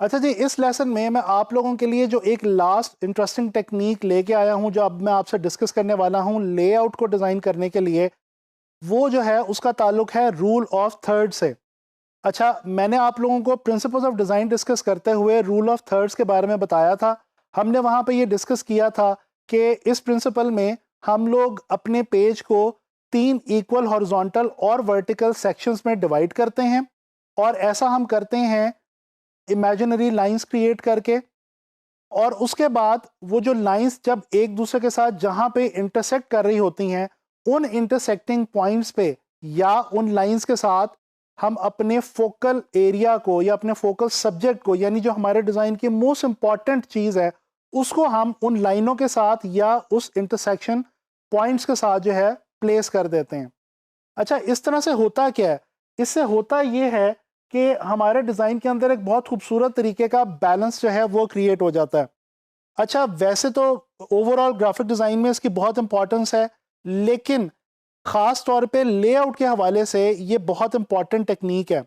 अच्छा जी, इस लेसन में मैं आप लोगों के लिए जो एक लास्ट इंटरेस्टिंग टेक्निक लेके आया हूँ, जो अब मैं आपसे डिस्कस करने वाला हूँ लेआउट को डिज़ाइन करने के लिए, वो जो है उसका ताल्लुक है रूल ऑफ थर्ड से। अच्छा, मैंने आप लोगों को प्रिंसिपल्स ऑफ डिज़ाइन डिस्कस करते हुए रूल ऑफ थर्ड्स के बारे में बताया था। हमने वहाँ पे ये डिस्कस किया था कि इस प्रिंसिपल में हम लोग अपने पेज को 3 इक्वल हॉरिजॉन्टल और वर्टिकल सेक्शंस में डिवाइड करते हैं, और ऐसा हम करते हैं इमेजिनरी लाइंस क्रिएट करके। और उसके बाद वो जो लाइंस जब एक दूसरे के साथ जहां पे इंटरसेक्ट कर रही होती हैं, उन इंटरसेक्टिंग पॉइंट्स पे या उन लाइंस के साथ हम अपने फोकल एरिया को या अपने फोकल सब्जेक्ट को, यानी जो हमारे डिज़ाइन की मोस्ट इंपॉर्टेंट चीज़ है, उसको हम उन लाइनों के साथ या उस इंटरसेक्शन पॉइंट्स के साथ जो है प्लेस कर देते हैं। अच्छा, इस तरह से होता क्या है? इससे होता ये है कि हमारे डिज़ाइन के अंदर एक बहुत खूबसूरत तरीके का बैलेंस जो है वो क्रिएट हो जाता है। अच्छा, वैसे तो ओवरऑल ग्राफिक डिज़ाइन में इसकी बहुत इंपॉर्टेंस है, लेकिन ख़ास तौर पे लेआउट के हवाले से ये बहुत इंपॉर्टेंट टेक्नीक है।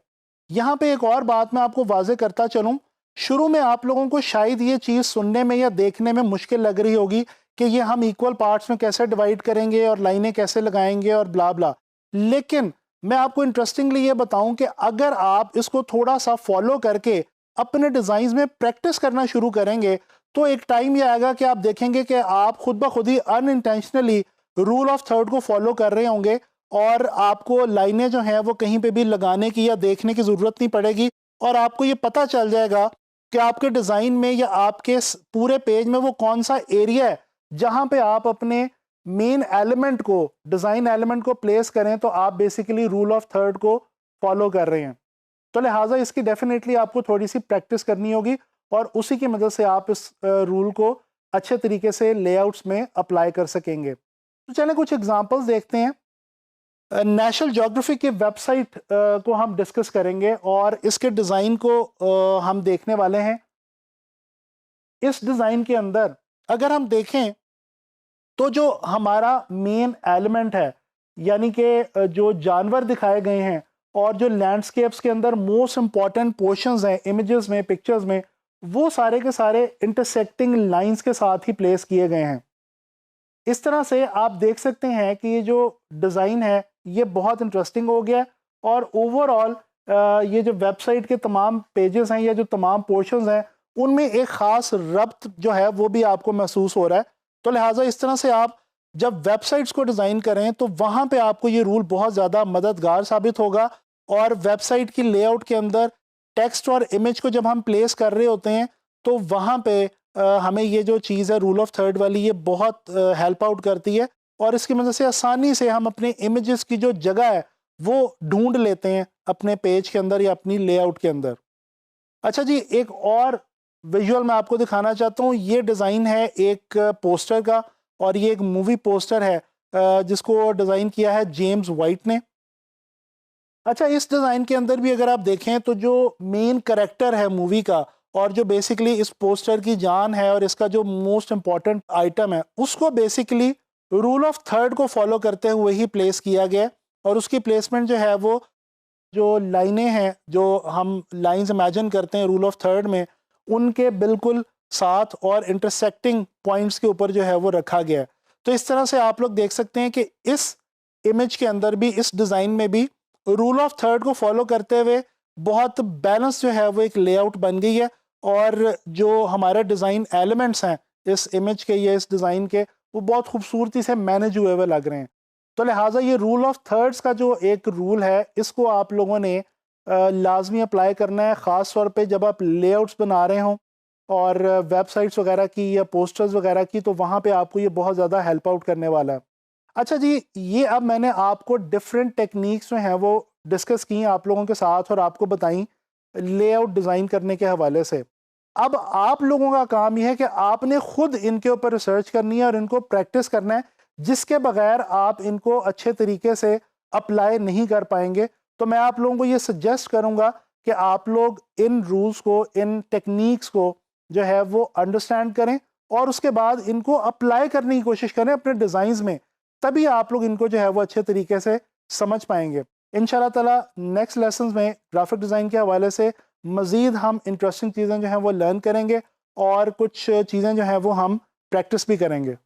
यहाँ पे एक और बात मैं आपको वाज़ेह करता चलूँ, शुरू में आप लोगों को शायद ये चीज़ सुनने में या देखने में मुश्किल लग रही होगी कि ये हम इक्वल पार्ट्स में कैसे डिवाइड करेंगे और लाइनें कैसे लगाएंगे और ब्ला ब्ला। लेकिन मैं आपको इंटरेस्टिंगली ये बताऊं कि अगर आप इसको थोड़ा सा फॉलो करके अपने डिज़ाइन में प्रैक्टिस करना शुरू करेंगे, तो एक टाइम ये आएगा कि आप देखेंगे कि आप खुद ब खुद ही अनइंटेंशनली रूल ऑफ थर्ड को फॉलो कर रहे होंगे, और आपको लाइनें जो हैं वो कहीं पे भी लगाने की या देखने की ज़रूरत नहीं पड़ेगी, और आपको ये पता चल जाएगा कि आपके डिज़ाइन में या आपके पूरे पेज में वो कौन सा एरिया है जहाँ पे आप अपने मेन एलिमेंट को, डिज़ाइन एलिमेंट को प्लेस करें, तो आप बेसिकली रूल ऑफ थर्ड को फॉलो कर रहे हैं। तो लिहाजा इसकी डेफिनेटली आपको थोड़ी सी प्रैक्टिस करनी होगी, और उसी की मदद से आप इस रूल को अच्छे तरीके से लेआउट्स में अप्लाई कर सकेंगे। तो चलें कुछ एग्जांपल्स देखते हैं। नेशनल ज्योग्राफी की वेबसाइट को हम डिस्कस करेंगे, और इसके डिज़ाइन को हम देखने वाले हैं। इस डिज़ाइन के अंदर अगर हम देखें तो जो हमारा मेन एलिमेंट है, यानी कि जो जानवर दिखाए गए हैं और जो लैंडस्केप्स के अंदर मोस्ट इंपॉर्टेंट पोर्शंस हैं इमेजेस में, पिक्चर्स में, वो सारे के सारे इंटरसेक्टिंग लाइंस के साथ ही प्लेस किए गए हैं। इस तरह से आप देख सकते हैं कि ये जो डिज़ाइन है ये बहुत इंटरेस्टिंग हो गया है, और ओवरऑल ये जो वेबसाइट के तमाम पेजेस हैं या जो तमाम पोर्शंस हैं, उनमें एक ख़ास रब्त जो है वो भी आपको महसूस हो रहा है। तो लिहाजा इस तरह से आप जब वेबसाइट्स को डिज़ाइन करें तो वहाँ पे आपको ये रूल बहुत ज़्यादा मददगार साबित होगा। और वेबसाइट की लेआउट के अंदर टेक्स्ट और इमेज को जब हम प्लेस कर रहे होते हैं, तो वहाँ पे हमें ये जो चीज़ है रूल ऑफ थर्ड वाली, ये बहुत हेल्प आउट करती है, और इसकी मदद से आसानी से हम अपने इमेजेस की जो जगह है वो ढूंढ लेते हैं अपने पेज के अंदर या अपनी लेआउट के अंदर। अच्छा जी, एक और विजुअल मैं आपको दिखाना चाहता हूँ। ये डिज़ाइन है एक पोस्टर का, और ये एक मूवी पोस्टर है जिसको डिज़ाइन किया है जेम्स वाइट ने। अच्छा, इस डिज़ाइन के अंदर भी अगर आप देखें तो जो मेन करेक्टर है मूवी का, और जो बेसिकली इस पोस्टर की जान है और इसका जो मोस्ट इम्पॉर्टेंट आइटम है, उसको बेसिकली रूल ऑफ थर्ड को फॉलो करते हुए ही प्लेस किया गया है। और उसकी प्लेसमेंट जो है वो, जो लाइनें हैं, जो हम लाइंस इमेजिन करते हैं रूल ऑफ थर्ड में, उनके बिल्कुल साथ और इंटरसेक्टिंग पॉइंट्स के ऊपर जो है वो रखा गया है। तो इस तरह से आप लोग देख सकते हैं कि इस इमेज के अंदर भी, इस डिज़ाइन में भी रूल ऑफ थर्ड को फॉलो करते हुए बहुत बैलेंस जो है वो एक लेआउट बन गई है। और जो हमारे डिज़ाइन एलिमेंट्स हैं इस इमेज के या इस डिज़ाइन के, वो बहुत खूबसूरती से मैनेज हुए हुए लग रहे हैं। तो लिहाजा ये रूल ऑफ थर्ड्स का जो एक रूल है, इसको आप लोगों ने लाजमी अप्लाई करना है, ख़ास तौर पे जब आप लेआउट्स बना रहे हों और वेबसाइट्स वगैरह की या पोस्टर्स वगैरह की, तो वहाँ पे आपको ये बहुत ज़्यादा हेल्प आउट करने वाला है। अच्छा जी, ये अब मैंने आपको डिफरेंट टेक्निक्स जो हैं वो डिस्कस की आप लोगों के साथ और आपको बताई लेआउट डिज़ाइन करने के हवाले से। अब आप लोगों का काम यह है कि आपने खुद इनके ऊपर रिसर्च करनी है और इनको प्रैक्टिस करना है, जिसके बगैर आप इनको अच्छे तरीके से अप्लाई नहीं कर पाएंगे। तो मैं आप लोगों को ये सजेस्ट करूंगा कि आप लोग इन रूल्स को, इन टेक्निक्स को जो है वो अंडरस्टैंड करें, और उसके बाद इनको अप्लाई करने की कोशिश करें अपने डिज़ाइंस में। तभी आप लोग इनको जो है वो अच्छे तरीके से समझ पाएंगे। इंशाल्लाह ताला नेक्स्ट लेसन में ग्राफिक डिज़ाइन के हवाले से मज़ीद हम इंटरेस्टिंग चीज़ें जो हैं वो लर्न करेंगे और कुछ चीज़ें जो हैं वो हम प्रैक्टिस भी करेंगे।